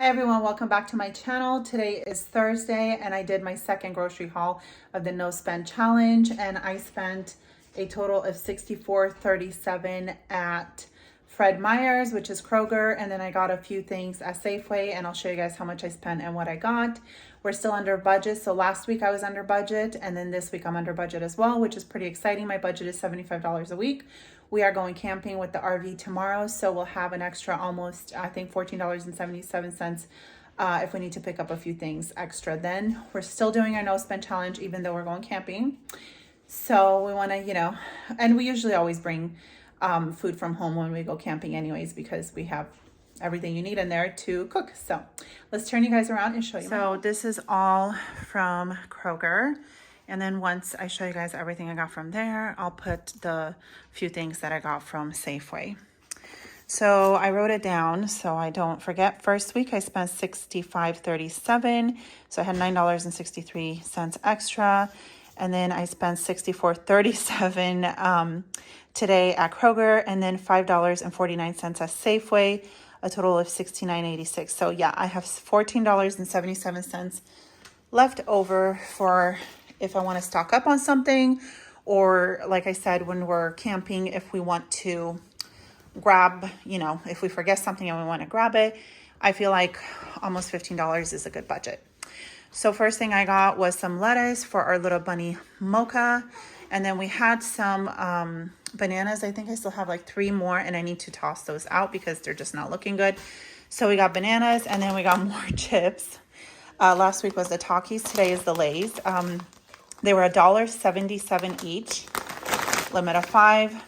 Hi everyone, welcome back to my channel. Today is Thursday and I did my second grocery haul of the no spend challenge, and I spent a total of $64.37 at Fred Meyer's, which is Kroger, and then I got a few things at Safeway, and I'll show you guys how much I spent and what I got. We're still under budget, so last week I was under budget, and then this week I'm under budget as well, which is pretty exciting. My budget is $75 a week. We are going camping with the RV tomorrow, so we'll have an extra almost, I think, $14.77 if we need to pick up a few things extra. Then we're still doing our no spend challenge, even though we're going camping. So we want to, and we usually always bring food from home when we go camping anyways, because we have everything you need in there to cook. So let's turn you guys around and show you. So this is all from Kroger. And then once I show you guys everything I got from there, I'll put the few things that I got from Safeway. So I wrote it down so I don't forget. First week I spent $65.37. So I had $9.63 extra. And then I spent $64.37 today at Kroger, and then $5.49 at Safeway, a total of $69.86. So yeah, I have $14.77 left over for if I want to stock up on something, or like I said, when we're camping, if we want to grab, if we forget something and we want to grab it. I feel like almost $15 is a good budget. So first thing I got was some lettuce for our little bunny Mocha. And then we had some bananas. I think I still have like 3 more, and I need to toss those out because they're just not looking good. So we got bananas, and then we got more chips. Last week was the Takis. Today is the Lay's. They were $1.77 each, limit of 5.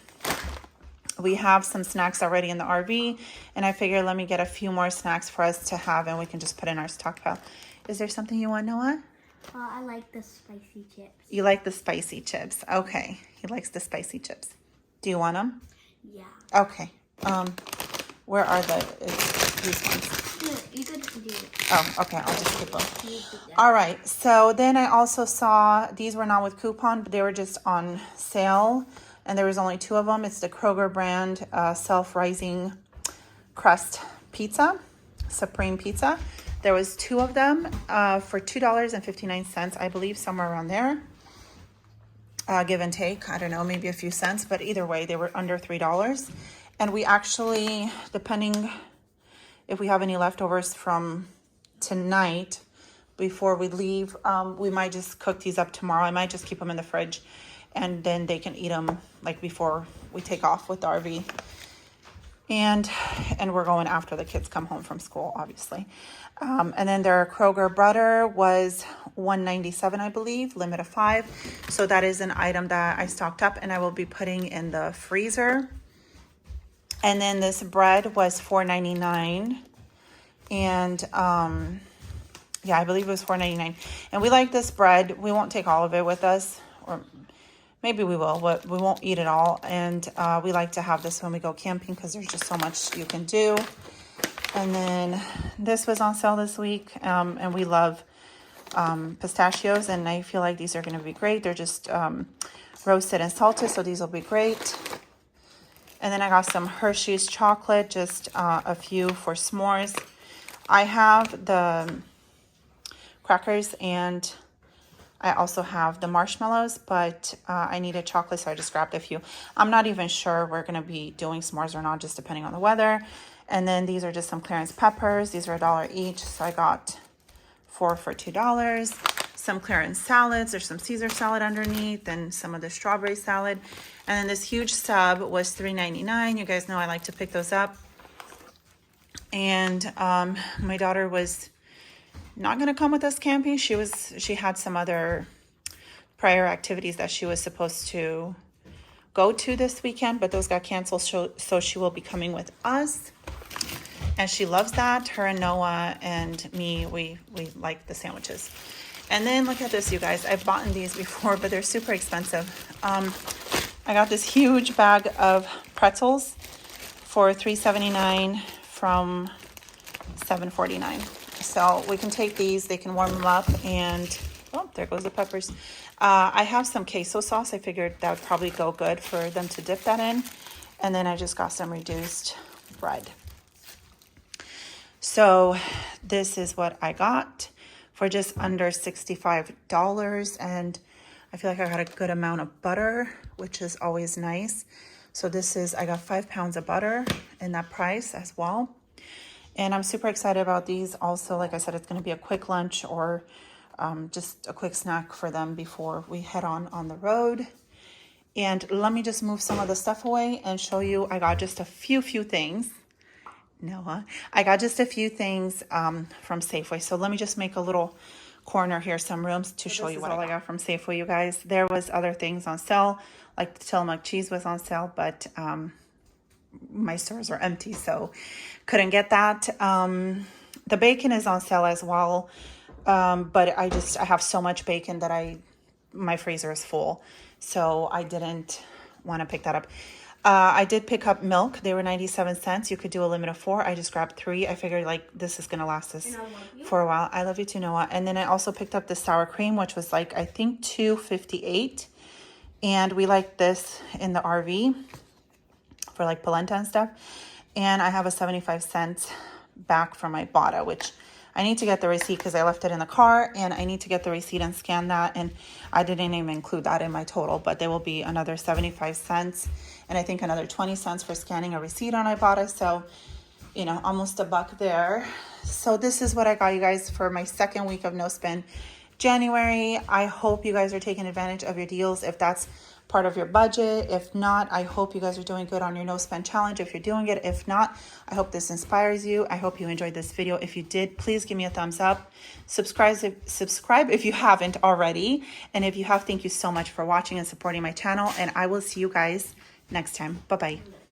We have some snacks already in the RV, and I figured let me get a few more snacks for us to have, and we can just put in our stockpile. Is there something you want, Noah? I like the spicy chips. You like the spicy chips. Okay. He likes the spicy chips. Do you want them? Yeah. Okay. Where are these ones? No, you could do it. Oh, okay. I'll just keep them. All right. So then I also saw, these were not with coupon, but they were just on sale. And there was only 2 of them. It's the Kroger brand self-rising crust pizza, Supreme pizza. There was 2 of them for $2.59, I believe, somewhere around there. Give and take, I don't know, maybe a few cents, but either way, they were under $3. And we actually, depending if we have any leftovers from tonight before we leave, we might just cook these up tomorrow. I might just keep them in the fridge, and then they can eat them like before we take off with the RV. And we're going after the kids come home from school, obviously. And then their Kroger butter was $1.97, I believe, limit of 5. So that is an item that I stocked up, and I will be putting in the freezer. And then this bread was $4.99. And yeah, I believe it was $4.99. And we like this bread. We won't take all of it with us, or maybe we will, but we won't eat it all. And we like to have this when we go camping because there's just so much you can do. And then this was on sale this week. And we love pistachios, and I feel like these are going to be great. They're just roasted and salted, so these will be great. And then I got some Hershey's chocolate, just a few for s'mores. I have the crackers, and I also have the marshmallows, but I needed chocolate, so I just grabbed a few. I'm not even sure we're going to be doing s'mores or not, just depending on the weather. And then these are just some clearance peppers. These are $1 each, so I got 4 for $2. Some clearance salads. There's some Caesar salad underneath, and some of the strawberry salad. And then this huge sub was $3.99. You guys know I like to pick those up. And my daughter was not going to come with us camping. She had some other prior activities that she was supposed to go to this weekend, but those got canceled, so she will be coming with us. And she loves that. Her and Noah and me, we like the sandwiches. And then look at this, you guys. I've bought these before, but they're super expensive. I got this huge bag of pretzels for $3.79 from $7.49. So we can take these, they can warm them up, and oh, there goes the peppers. I have some queso sauce. I figured that would probably go good for them to dip that in. And then I just got some reduced bread. So this is what I got for just under $65. And I feel like I got a good amount of butter, which is always nice. So this is, I got 5 pounds of butter in that price as well. And I'm super excited about these. Also, like I said, it's going to be a quick lunch or just a quick snack for them before we head on the road. And let me just move some of the stuff away and show you. I got just a few things. Noah, I got just a few things from Safeway. So let me just make a little corner here, some rooms to show you what I got from Safeway, you guys. There was other things on sale, like the Tillamook cheese was on sale, but my stores are empty, so couldn't get that. The bacon is on sale as well, but I have so much bacon that my freezer is full, so I didn't want to pick that up. I did pick up milk. They were 97 cents. You could do a limit of 4. I just grabbed 3. I figured like this is gonna last us for a while. I love you too, Noah. And then I also picked up the sour cream, which was like I think $2.58, and we like this in the RV for like polenta and stuff. And I have a 75 cents back from my Ibotta, which I need to get the receipt because I left it in the car, and I need to get the receipt and scan that. And I didn't even include that in my total, but there will be another 75 cents and I think another 20 cents for scanning a receipt on Ibotta. So, you know, almost $1 there. So this is what I got you guys for my second week of No Spend January. I hope you guys are taking advantage of your deals if that's part of your budget. If not, I hope you guys are doing good on your No Spend Challenge if you're doing it. If not, I hope this inspires you. I hope you enjoyed this video. If you did, please give me a thumbs up. Subscribe if you haven't already. And if you have, thank you so much for watching and supporting my channel. And I will see you guys next time. Bye-bye.